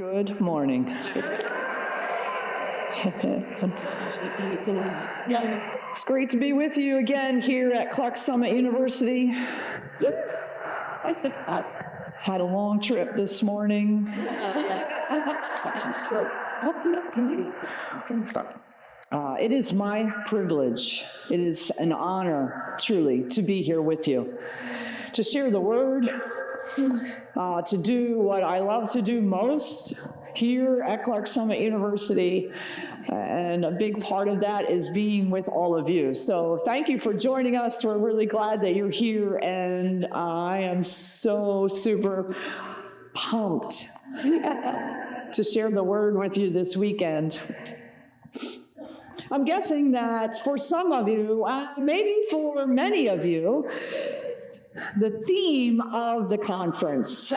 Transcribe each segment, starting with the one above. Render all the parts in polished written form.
Good morning. It's great to be with you again here at Clark Summit University. Had a long trip this morning. It is my privilege. It is an honor, truly, to be here with you, to share the word, to do what I love to do most here at Clark Summit University. And a big part of that is being with all of you. So thank you for joining us. We're really glad that you're here. And I am so super pumped to share the word with you this weekend. I'm guessing that for some of you, maybe for many of you, the theme of the conference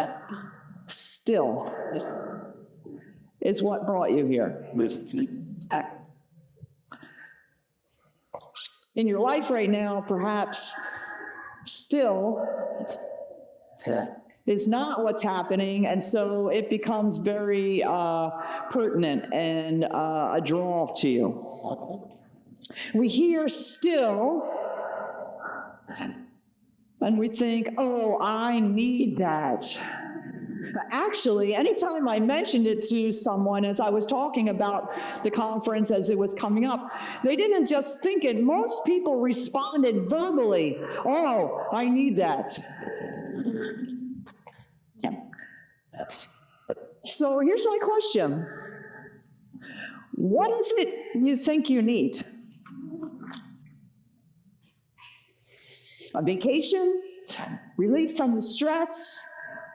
still is what brought you here. In your life right now, perhaps still is not what's happening, and so it becomes very pertinent and a draw to you. We hear still, and we think, oh, I need that. Actually, anytime I mentioned it to someone as I was talking about the conference as it was coming up, they didn't just think it. Most people responded verbally, oh, I need that. So here's my question. What is it you think you need? A vacation? Relief from the stress?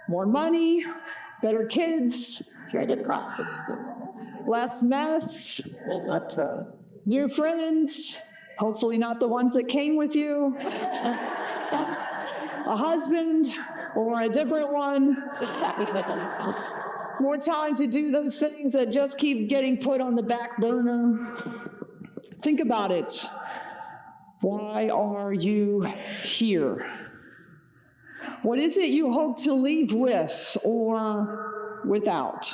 More money? Better kids? Less mess? New friends? Hopefully not the ones that came with you? A husband? Or a different one? More time to do those things that just keep getting put on the back burner? Think about it. Why are you here? What is it you hope to leave with or without?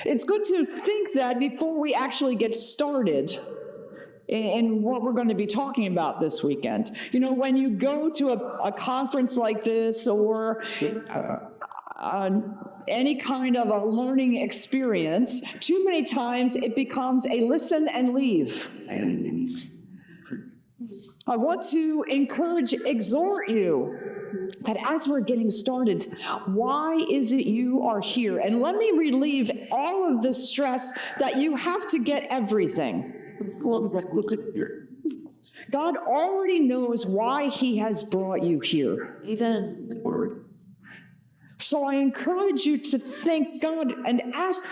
It's good to think that before we actually get started in what we're going to be talking about this weekend. You know, when you go to a conference like this or any kind of a learning experience, too many times it becomes a listen and leave. I want to exhort you that as we're getting started, why is it you are here? And let me relieve all of the stress that you have to get everything. God already knows why he has brought you here. So I encourage you to think God and ask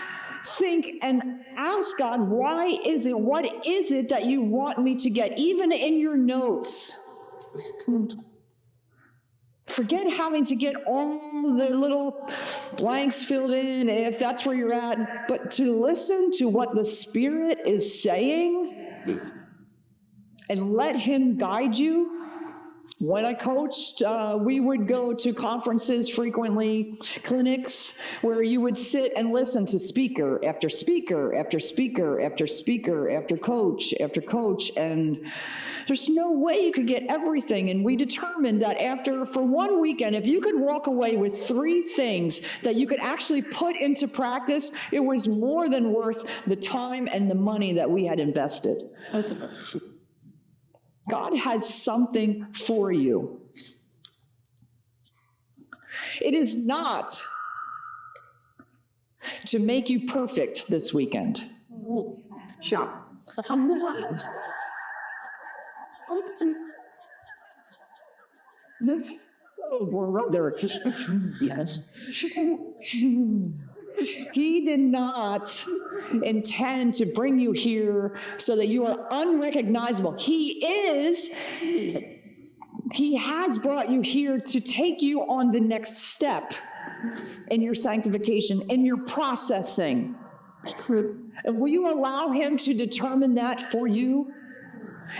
God, why is it, what is it that you want me to get, even in your notes? Forget having to get all the little blanks filled in if that's where you're at, but to listen to what the Spirit is saying and let him guide you. When I coached, we would go to conferences frequently, clinics, where you would sit and listen to speaker after speaker after speaker after speaker after coach, and there's no way you could get everything. And we determined that for one weekend, if you could walk away with 3 things that you could actually put into practice, it was more than worth the time and the money that we had invested. God has something for you. It is not to make you perfect this weekend. Sure. Yes. He did not intend to bring you here so that you are unrecognizable. He has brought you here to take you on the next step in your sanctification, in your processing. And will you allow him to determine that for you?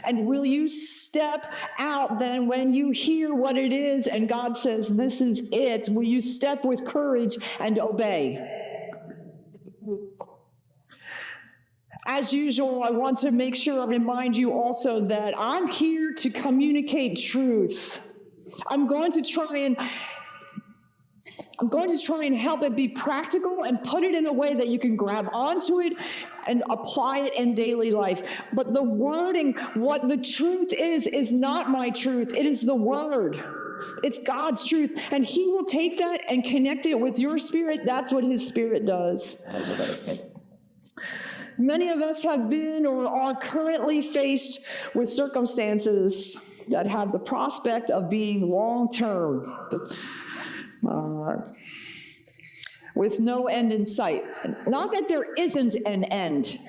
And will you step out then when you hear what it is and God says, this is it? Will you step with courage and obey? As usual, I want to make sure I remind you also that I'm here to communicate truth. I'm going to try and help it be practical and put it in a way that you can grab onto it and apply it in daily life. But the wording, what the truth is not my truth. It is the word. It's God's truth. And he will take that and connect it with your spirit. That's what his spirit does. Many of us have been or are currently faced with circumstances that have the prospect of being long-term, with no end in sight. Not that there isn't an end,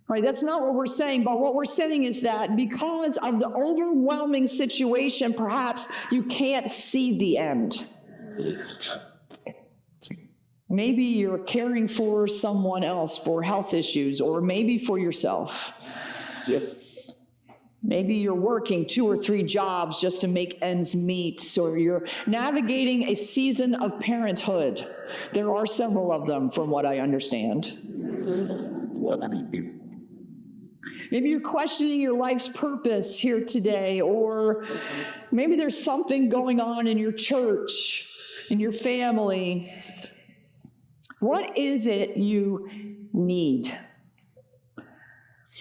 right? That's not what we're saying, but what we're saying is that because of the overwhelming situation, perhaps you can't see the end. Maybe you're caring for someone else for health issues, or maybe for yourself. Yes. Maybe you're working 2 or 3 jobs just to make ends meet, or you're navigating a season of parenthood. There are several of them, from what I understand. Maybe you're questioning your life's purpose here today, or maybe there's something going on in your church, in your family. What is it you need?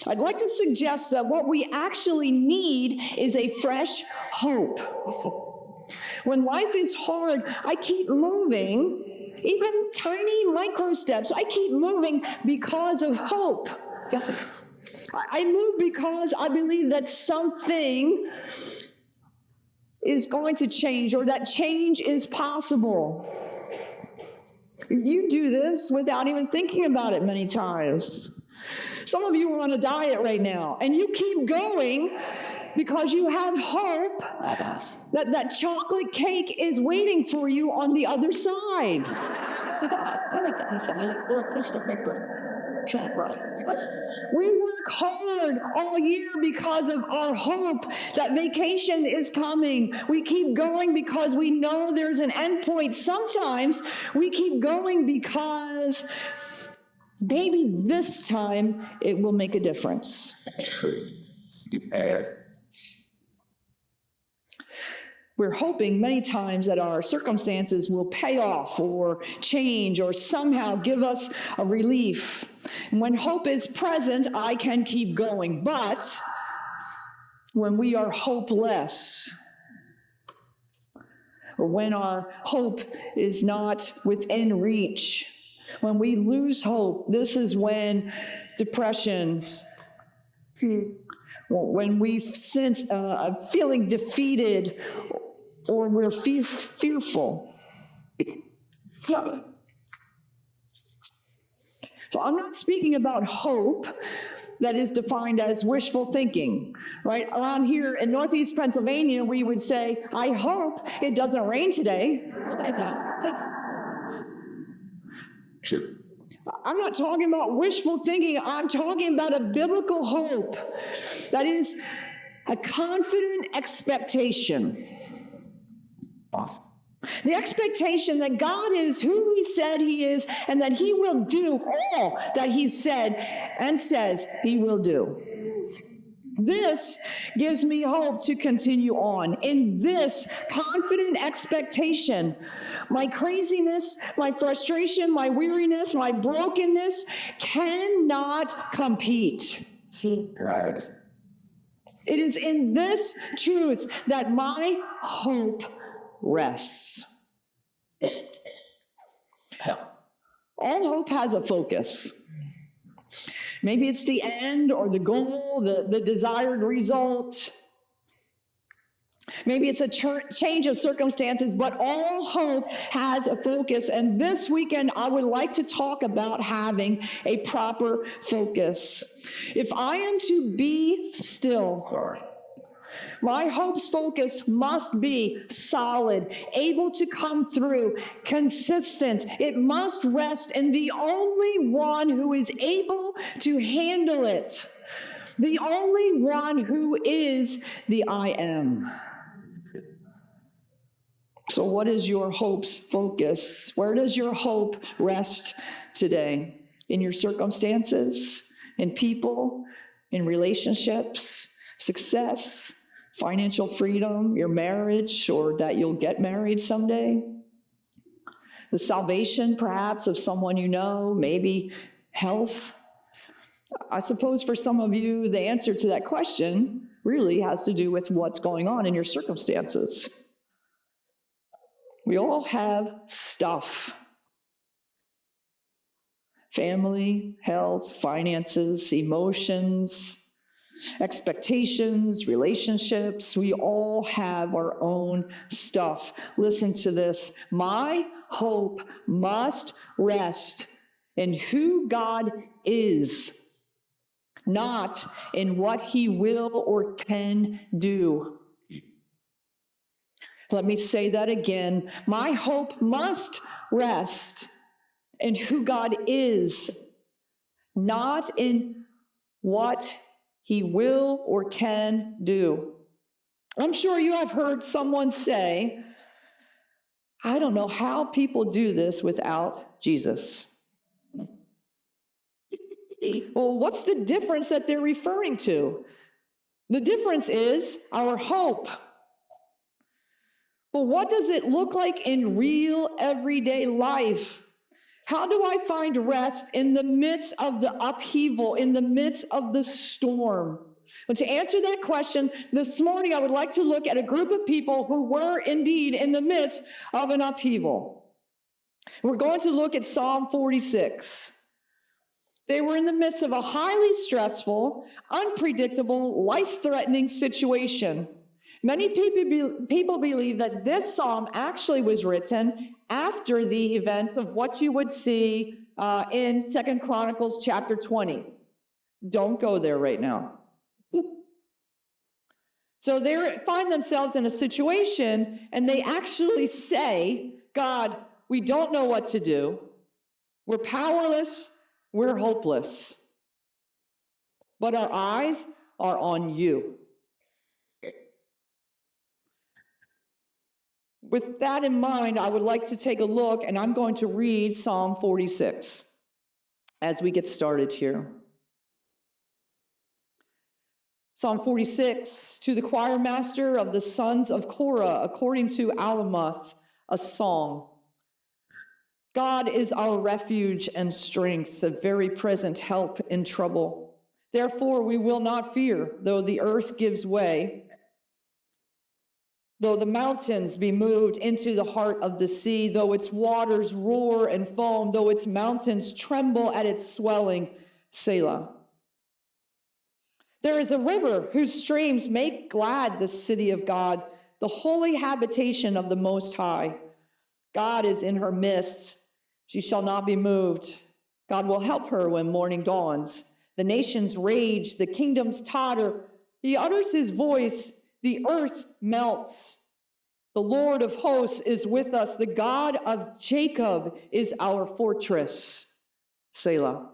I'd like to suggest that what we actually need is a fresh hope. When life is hard, I keep moving, even tiny micro steps. I keep moving because of hope. I move because I believe that something is going to change, or that change is possible. You do this without even thinking about it many times. Some of you are on a diet right now, and you keep going because you have hope that chocolate cake is waiting for you on the other side. We work hard all year because of our hope that vacation is coming. We keep going because we know there's an end point. Sometimes we keep going because maybe this time it will make a difference. We're hoping many times that our circumstances will pay off or change or somehow give us a relief. And when hope is present, I can keep going. But when we are hopeless, or when our hope is not within reach, when we lose hope, this is when depression, when we sense feeling defeated, or we're fearful. So I'm not speaking about hope that is defined as wishful thinking, right? Around here in Northeast Pennsylvania, we would say, I hope it doesn't rain today. I'm not talking about wishful thinking. I'm talking about a biblical hope that is a confident expectation. Awesome. The expectation that God is who he said he is, and that he will do all that he said and says he will do. This gives me hope to continue on. In this confident expectation, my craziness, my frustration, my weariness, my brokenness cannot compete. Right. It is in this truth that my hope rests. All hope has a focus. Maybe it's the end or the goal, the desired result. Maybe it's a change of circumstances, but all hope has a focus. And this weekend, I would like to talk about having a proper focus. If I am to be still, my hope's focus must be solid, able to come through, consistent. It must rest in the only one who is able to handle it. the only one who is the I am. So what is your hope's focus? Where does your hope rest today? In your circumstances, in people, in relationships, success, financial freedom, your marriage, or that you'll get married someday? The salvation, perhaps, of someone you know, maybe health. I suppose for some of you, the answer to that question really has to do with what's going on in your circumstances. We all have stuff. Family, health, finances, emotions, expectations, relationships. We all have our own stuff. Listen to this. My hope must rest in who God is, not in what he will or can do. Let me say that again. My hope must rest in who God is, not in what he will or can do. I'm sure you have heard someone say, I don't know how people do this without Jesus. Well, what's the difference that they're referring to? The difference is our hope. Well, what does it look like in real everyday life? How do I find rest in the midst of the upheaval, in the midst of the storm? But to answer that question, this morning I would like to look at a group of people who were indeed in the midst of an upheaval. We're going to look at Psalm 46. They were in the midst of a highly stressful, unpredictable, life-threatening situation. Many people believe that this psalm actually was written after the events of what you would see in 2 Chronicles chapter 20. Don't go there right now. So they find themselves in a situation, and they actually say, God, we don't know what to do. We're powerless. We're hopeless. But our eyes are on you. With that in mind, I would like to take a look, and I'm going to read Psalm 46 as we get started here. Psalm 46, to the choir master of the sons of Korah, according to Alamoth, a song. God is our refuge and strength, a very present help in trouble. Therefore we will not fear, though the earth gives way, though the mountains be moved into the heart of the sea, though its waters roar and foam, though its mountains tremble at its swelling, Selah. There is a river whose streams make glad the city of God, the holy habitation of the Most High. God is in her midst. She shall not be moved. God will help her when morning dawns. The nations rage, the kingdoms totter. He utters his voice, the earth melts. The Lord of hosts is with us. The God of Jacob is our fortress. Selah.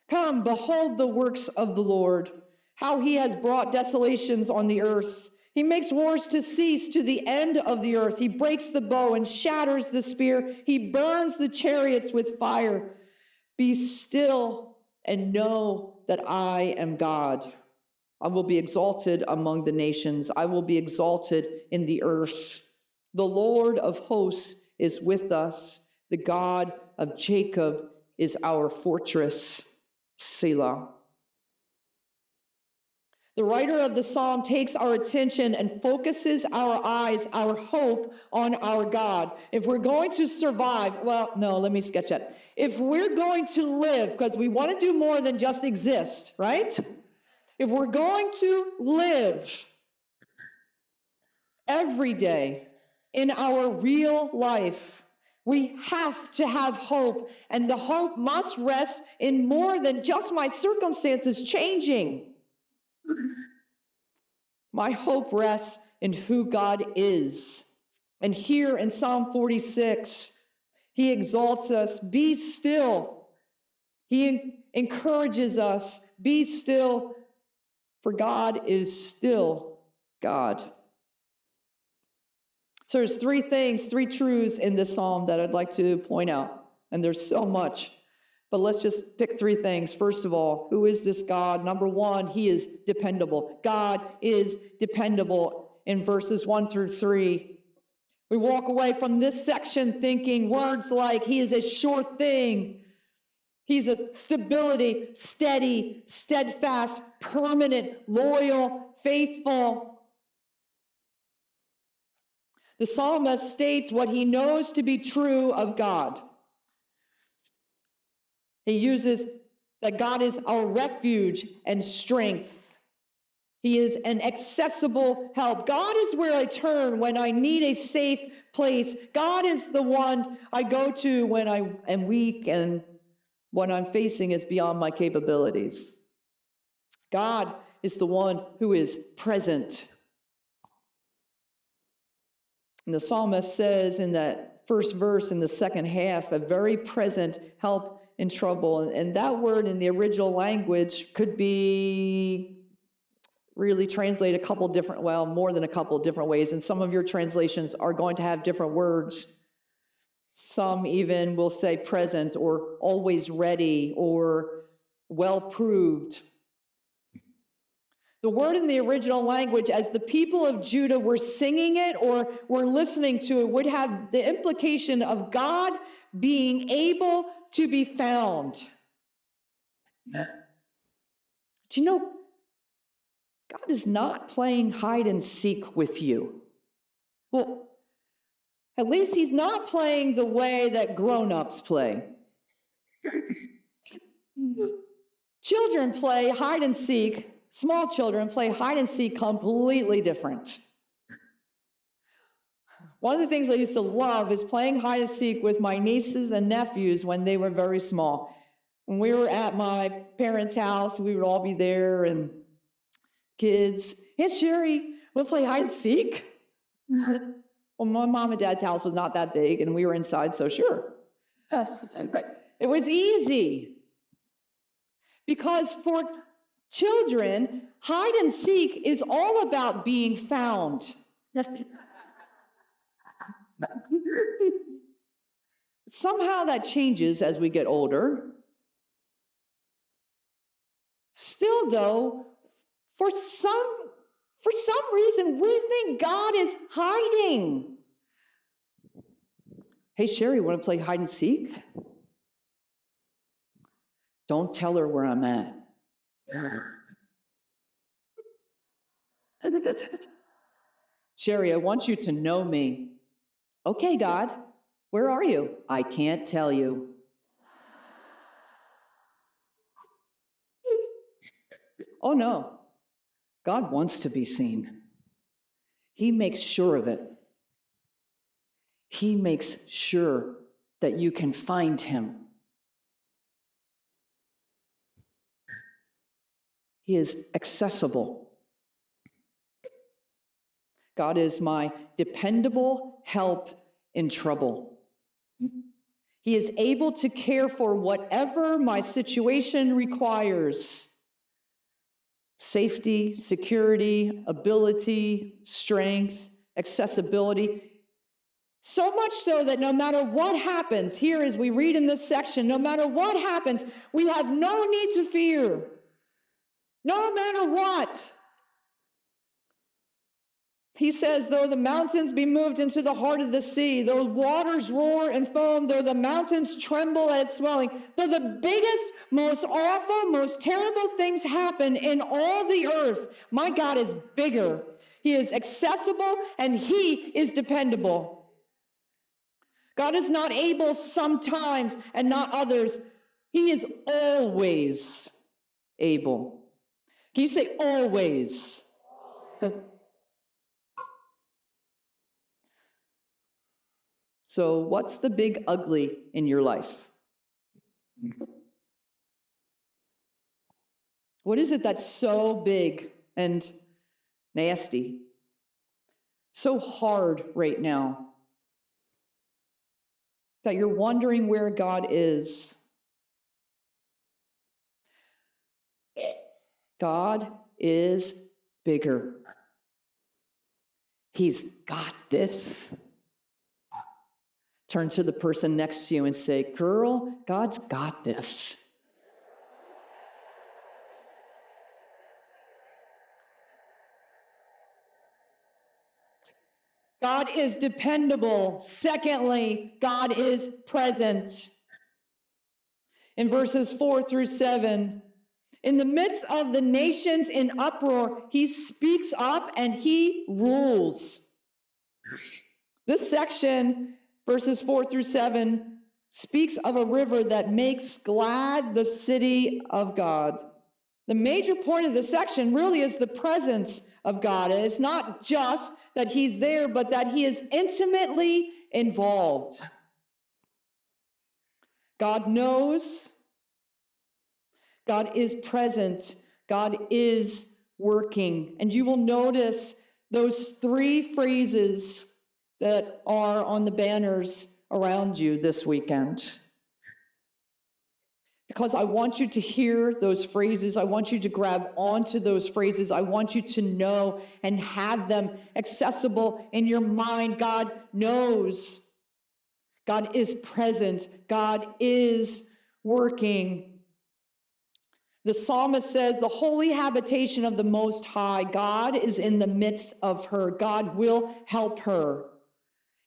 Come, behold the works of the Lord, how he has brought desolations on the earth. He makes wars to cease to the end of the earth. He breaks the bow and shatters the spear. He burns the chariots with fire. Be still and know that I am God. I will be exalted among the nations. I will be exalted in the earth. The Lord of hosts is with us. The God of Jacob is our fortress. Selah. The writer of the psalm takes our attention and focuses our eyes, our hope on our God. If we're going to survive, let me sketch that. If we're going to live, because we want to do more than just exist, right? If we're going to live every day in our real life, we have to have hope, and the hope must rest in more than just my circumstances changing. My hope rests in who God is. And here in Psalm 46, he exalts us, be still. He encourages us, be still, for God is still God. So there's three things, three truths in this psalm that I'd like to point out. And there's so much. But let's just pick three things. First of all, who is this God? Number one, he is dependable. God is dependable in verses 1 through 3. We walk away from this section thinking words like he is a sure thing. He's a stability, steady, steadfast, permanent, loyal, faithful. The psalmist states what he knows to be true of God. He uses that God is our refuge and strength. He is an accessible help. God is where I turn when I need a safe place. God is the one I go to when I am weak and what I'm facing is beyond my capabilities. God is the one who is present. And the psalmist says in that first verse in the second half, a very present help in trouble. And that word in the original language could be really translated more than a couple different ways. And some of your translations are going to have different words. Some even will say present or always ready or well proved. The word in the original language, as the people of Judah were singing it or were listening to it, would have the implication of God being able to be found. Do you know, God is not playing hide and seek with you. Well, at least he's not playing the way that grown-ups play. Children play hide and seek. Small children play hide and seek completely different. One of the things I used to love is playing hide and seek with my nieces and nephews when they were very small. When we were at my parents' house, we would all be there and kids, "Hey, Sherrie, we'll play hide and seek?" Well, my mom and dad's house was not that big, and we were inside, so sure. It was easy. Because for children, hide and seek is all about being found. Somehow that changes as we get older. Still, though, for some reason, we think God is hiding. "Hey, Sherrie, want to play hide and seek?" "Don't tell her where I'm at." "Sherrie, I want you to know me." "Okay, God, where are you?" "I can't tell you." Oh no, God wants to be seen. He makes sure of it. He makes sure that you can find him. He is accessible. God is my dependable help in trouble. He is able to care for whatever my situation requires. Safety, security, ability, strength, accessibility. So much so that no matter what happens, here as we read in this section, no matter what happens, we have no need to fear. No matter what. He says, though the mountains be moved into the heart of the sea, though waters roar and foam, though the mountains tremble at its swelling, though the biggest, most awful, most terrible things happen in all the earth, my God is bigger. He is accessible and he is dependable. God is not able sometimes and not others. He is always able. Can you say always? So what's the big ugly in your life? What is it that's so big and nasty? So hard right now that you're wondering where God is? God is bigger. He's got this. Turn to the person next to you and say, girl, God's got this. God is dependable. Secondly, God is present. In verses 4-7, in the midst of the nations in uproar, he speaks up and he rules. This section, verses 4-7, speaks of a river that makes glad the city of God. The major point of the section really is the presence of God. And it's not just that he's there, but that he is intimately involved. God knows. God is present. God is working. And you will notice those three phrases that are on the banners around you this weekend. Because I want you to hear those phrases. I want you to grab onto those phrases. I want you to know and have them accessible in your mind. God knows. God is present. God is working. The psalmist says, the holy habitation of the Most High, God is in the midst of her. God will help her.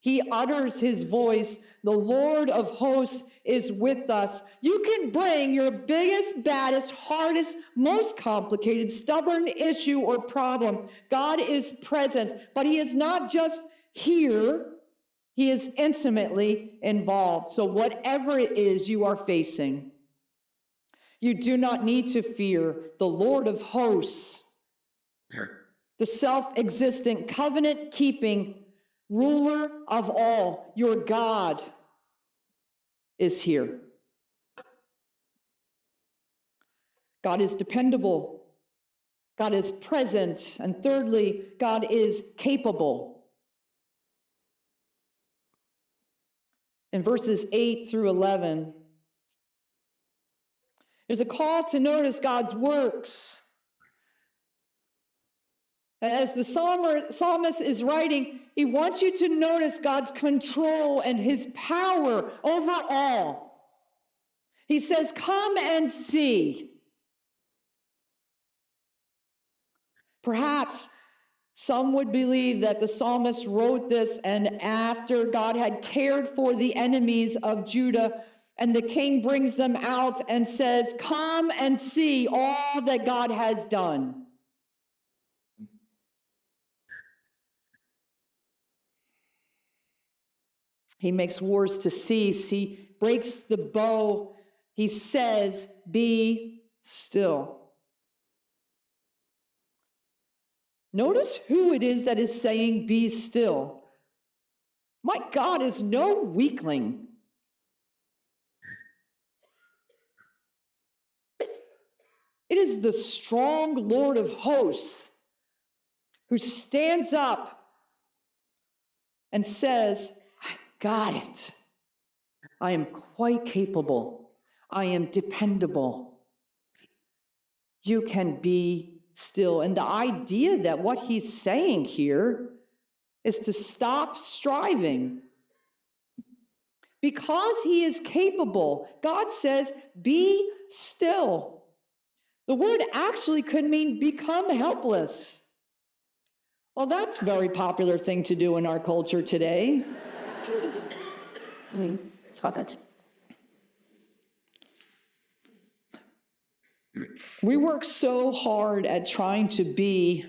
He utters his voice. The Lord of hosts is with us. You can bring your biggest, baddest, hardest, most complicated, stubborn issue or problem. God is present, but he is not just here. He is intimately involved. So whatever it is you are facing, you do not need to fear. The Lord of hosts, the self-existent, covenant-keeping ruler of all, your God, is here. God is dependable. God is present. And thirdly, God is capable. In verses 8-11, there's a call to notice God's works. And as the psalmist is writing, he wants you to notice God's control and his power over all. He says, come and see. Perhaps some would believe that the psalmist wrote this, and after God had cared for the enemies of Judah, and the king brings them out and says, come and see all that God has done. He makes wars to cease. He breaks the bow. He says, be still. Notice who it is that is saying, be still. My God is no weakling. It is the strong Lord of hosts who stands up and says, I got it. I am quite capable. I am dependable. You can be still. And the idea that what he's saying here is to stop striving. Because he is capable, God says, be still. The word actually could mean become helpless. Well, that's a very popular thing to do in our culture today. We work so hard at trying to be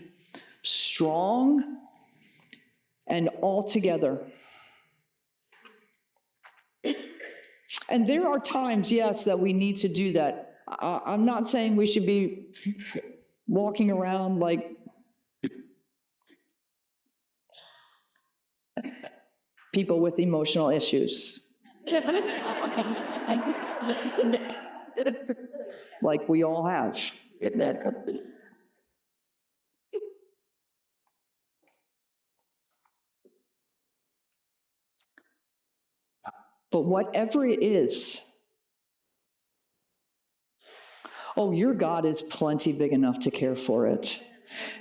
strong and all together. And there are times, yes, that we need to do that. I'm not saying we should be walking around like people with emotional issues. Like we all have. But whatever it is, Oh, your God is plenty big enough to care for it.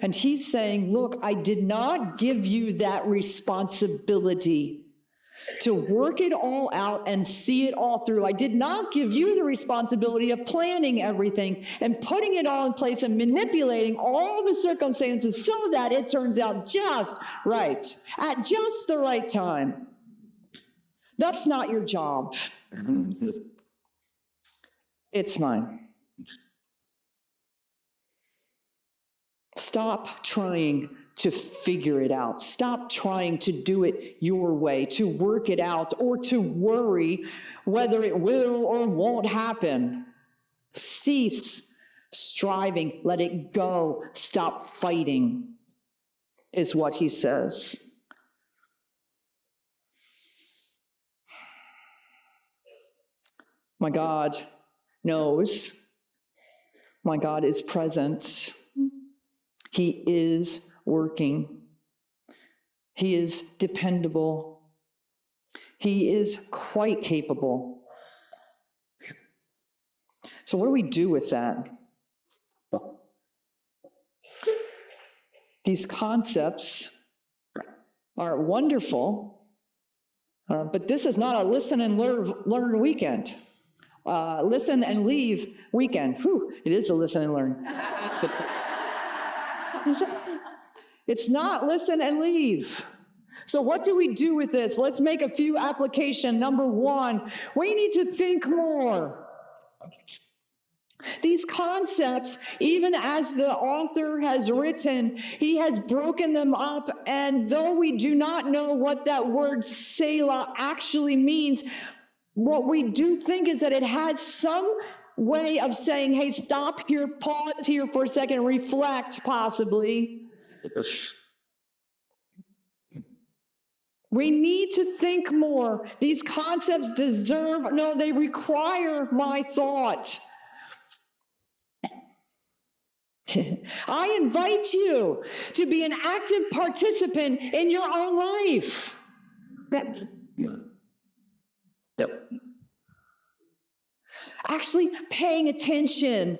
And he's saying, look, I did not give you that responsibility to work it all out and see it all through. I did not give you the responsibility of planning everything and putting it all in place and manipulating all the circumstances so that it turns out just right, at just the right time. That's not your job. It's mine. Stop trying to figure it out. Stop trying to do it your way, to work it out, or to worry whether it will or won't happen. Cease striving. Let it go. Stop fighting, is what he says. My God knows. My God is present. He is working. He is dependable. He is quite capable. So what do we do with that? These concepts are wonderful, but this is not a listen and learn weekend. Listen and leave weekend. Whew, it is a listen and learn. It's not listen and leave. So what do we do with this? Let's make a few applications. Number one, we need to think more. These concepts, even as the author has written, he has broken them up, and though we do not know what that word Selah actually means, what we do think is that it has some way of saying, hey, stop here, pause here for a second, reflect, possibly. We need to think more. These concepts they require my thought. I invite you to be an active participant in your own life. Actually paying attention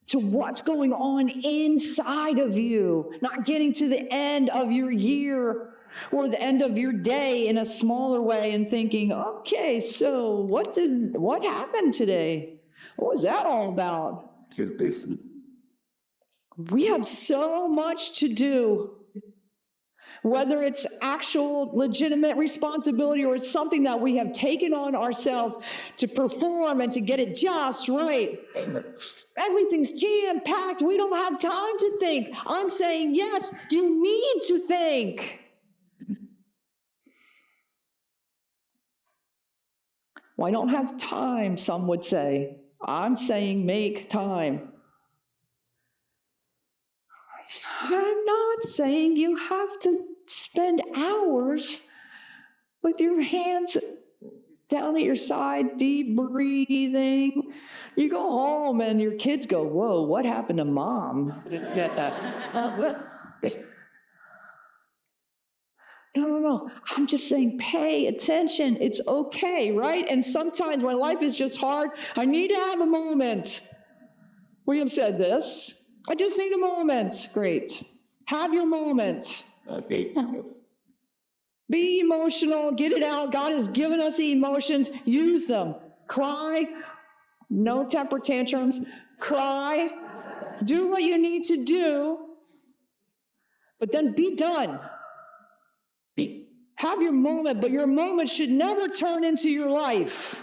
to what's going on inside of you, not getting to the end of your year or the end of your day in a smaller way and thinking, okay, so what happened today? What was that all about? We have so much to do, whether it's actual legitimate responsibility or it's something that we have taken on ourselves to perform and to get it just right. Everything's jam-packed. We don't have time to think. I'm saying, yes, you need to think. Well, I don't have time, some would say. I'm saying make time. I'm not saying you have to spend hours with your hands down at your side, deep breathing. You go home and your kids go, whoa, what happened to mom? No. I'm just saying pay attention. It's okay, right? And sometimes when life is just hard, I need to have a moment. We have said this. I just need a moment. Great. Have your moment. Okay. Be emotional. Get it out. God has given us emotions. Use them. Cry. No temper tantrums. Cry. Do what you need to do. But then be done. Have your moment, but your moment should never turn into your life.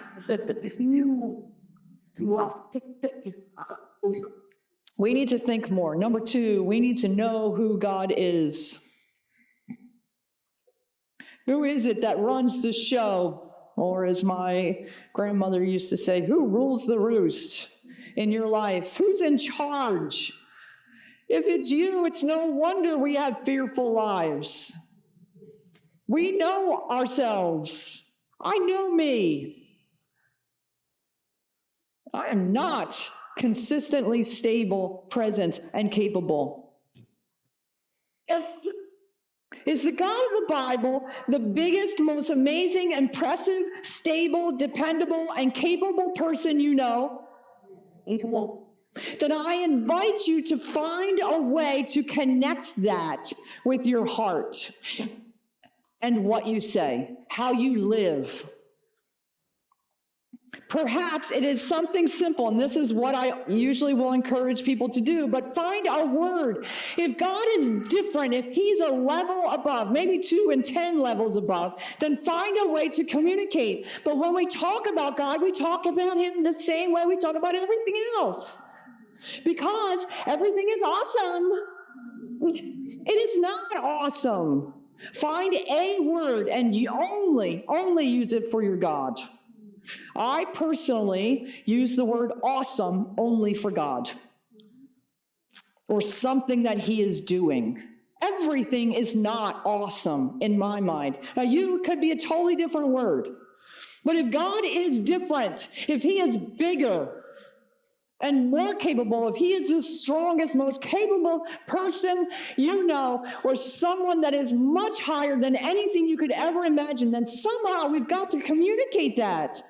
We need to think more. Number two, we need to know who God is. Who is it that runs the show? Or as my grandmother used to say, who rules the roost in your life? Who's in charge? If it's you, it's no wonder we have fearful lives. We know ourselves. I know me. I am not consistently stable, present, and capable. Is the God of the Bible the biggest, most amazing, impressive, stable, dependable, and capable person you know? then I invite you to find a way to connect that with your heart and what you say, how you live. Perhaps it is something simple, and this is what I usually will encourage people to do, but find a word. If God is different, if he's a level above, maybe 2 and 10 levels above, then find a way to communicate. But when we talk about God, we talk about him the same way we talk about everything else. Because everything is awesome. It is not awesome. Find a word and you only use it for your God. I personally use the word awesome only for God or something that he is doing. Everything is not awesome in my mind. Now, you could be a totally different word. But if God is different, if he is bigger and more capable, if he is the strongest, most capable person you know, or someone that is much higher than anything you could ever imagine, then somehow we've got to communicate that.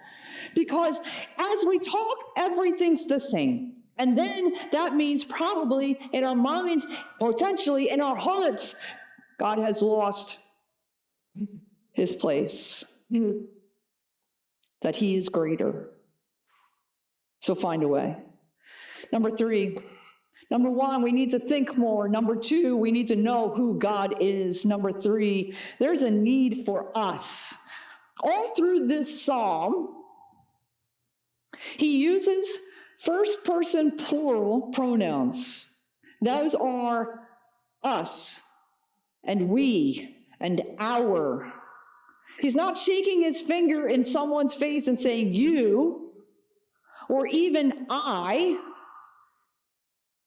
Because as we talk, everything's the same. And then that means probably in our minds, potentially in our hearts, God has lost his place. That he is greater. So find a way. Number 3, number 1, we need to think more. Number 2, we need to know who God is. Number 3, there's a need for us. All through this psalm, he uses first person plural pronouns. Those are us and we and our. He's not shaking his finger in someone's face and saying you or even I.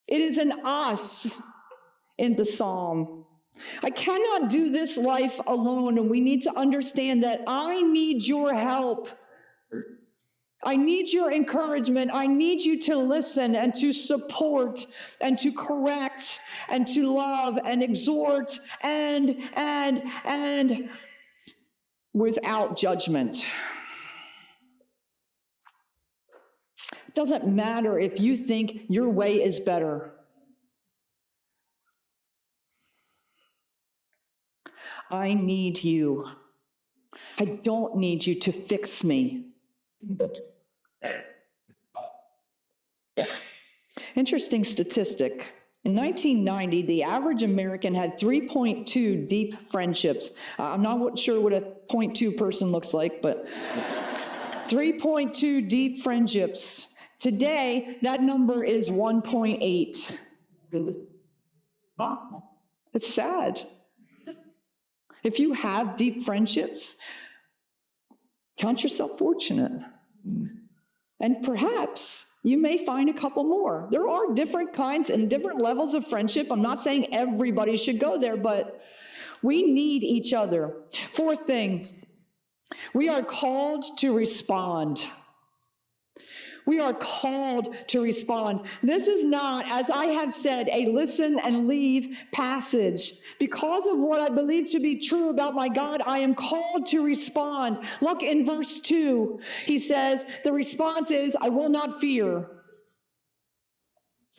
It is an us in the psalm. I cannot do this life alone, and we need to understand that I need your help. I need your encouragement. I need you to listen and to support and to correct and to love and exhort and without judgment. It doesn't matter if you think your way is better. I need you. I don't need you to fix me. Interesting statistic. In 1990, the average American had 3.2 deep friendships. I'm not sure what a 0.2 person looks like, but 3.2 deep friendships. Today, that number is 1.8. It's sad. If you have deep friendships, count yourself fortunate. And perhaps you may find a couple more. There are different kinds and different levels of friendship. I'm not saying everybody should go there, but we need each other. 4th thing, we are called to respond. We are called to respond. This is not, as I have said, a listen and leave passage. Because of what I believe to be true about my God, I am called to respond. Look in verse 2. He says, the response is, I will not fear.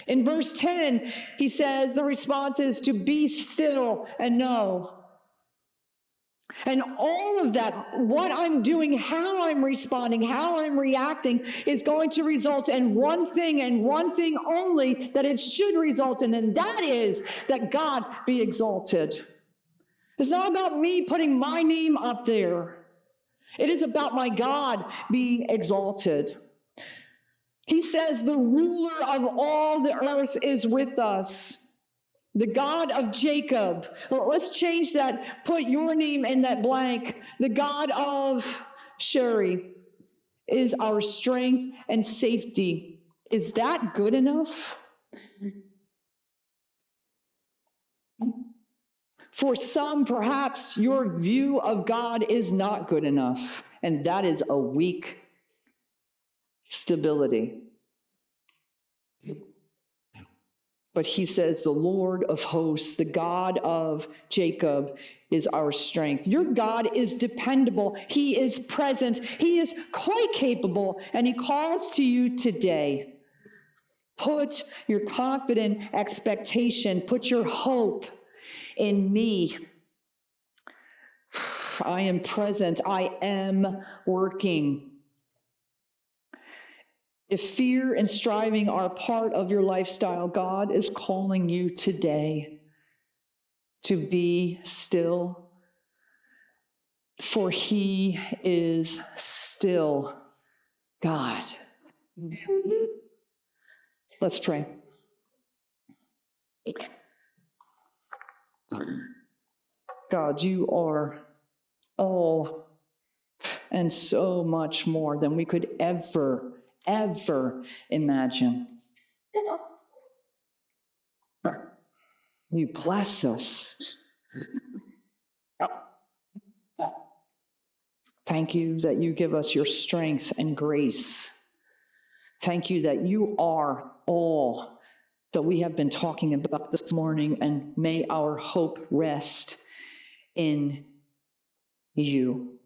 In verse 10, he says, the response is to be still and know. And all of that, what I'm doing, how I'm responding, how I'm reacting, is going to result in one thing and one thing only that it should result in, and that is that God be exalted. It's not about me putting my name up there. It is about my God being exalted. He says the ruler of all the earth is with us. The God of Jacob. Well, let's change that. Put your name in that blank. The God of Sherrie is our strength and safety. Is that good enough? For some, perhaps your view of God is not good enough, and that is a weak stability. But he says, the Lord of hosts, the God of Jacob is our strength. Your God is dependable. He is present. He is quite capable, and he calls to you today. Put your confident expectation, put your hope in me. I am present. I am working. If fear and striving are part of your lifestyle, God is calling you today to be still, for He is still God. Let's pray. God, you are all and so much more than we could ever imagine. You bless us. Thank you that you give us your strength and grace. Thank you that you are all that we have been talking about this morning, and may our hope rest in you.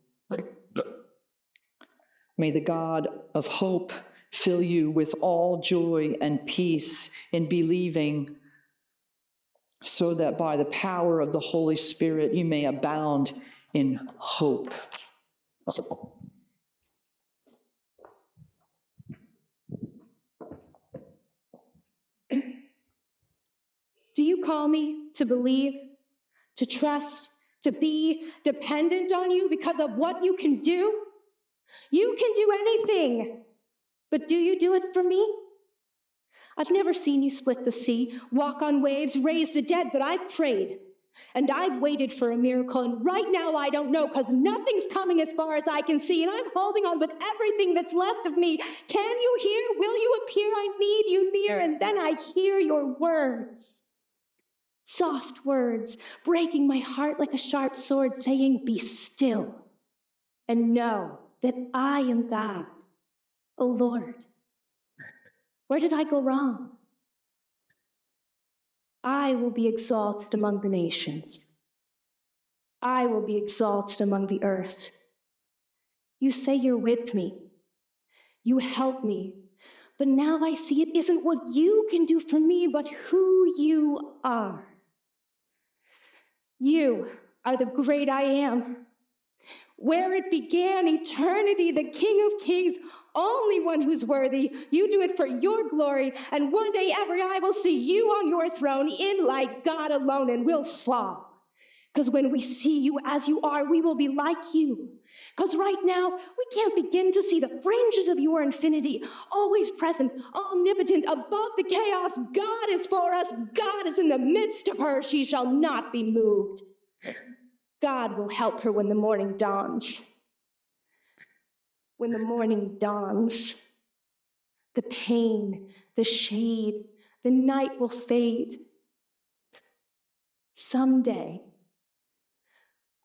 May the God of hope fill you with all joy and peace in believing, so that by the power of the Holy Spirit you may abound in hope. Do you call me to believe, to trust, to be dependent on you because of what you can do? You can do anything, but do you do it for me? I've never seen you split the sea, walk on waves, raise the dead, but I've prayed, and I've waited for a miracle, and right now I don't know, because nothing's coming as far as I can see, and I'm holding on with everything that's left of me. Can you hear? Will you appear? I need you near. And then I hear your words. Soft words, breaking my heart like a sharp sword, saying, be still, and know that I am God, O Lord. Where did I go wrong? I will be exalted among the nations. I will be exalted among the earth. You say you're with me. You help me. But now I see it isn't what you can do for me, but who you are. You are the great I am. Where it began, eternity, the King of Kings, only one who's worthy. You do it for your glory, and one day every eye will see you on your throne, in like God alone, and we'll fall. Because when we see you as you are, we will be like you. Because right now, we can't begin to see the fringes of your infinity, always present, omnipotent, above the chaos. God is for us. God is in the midst of her. She shall not be moved. God will help her when the morning dawns. When the morning dawns, the pain, the shade, the night will fade. Someday,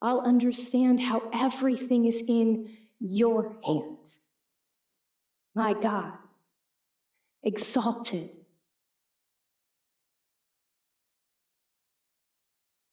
I'll understand how everything is in your hand. My God, exalted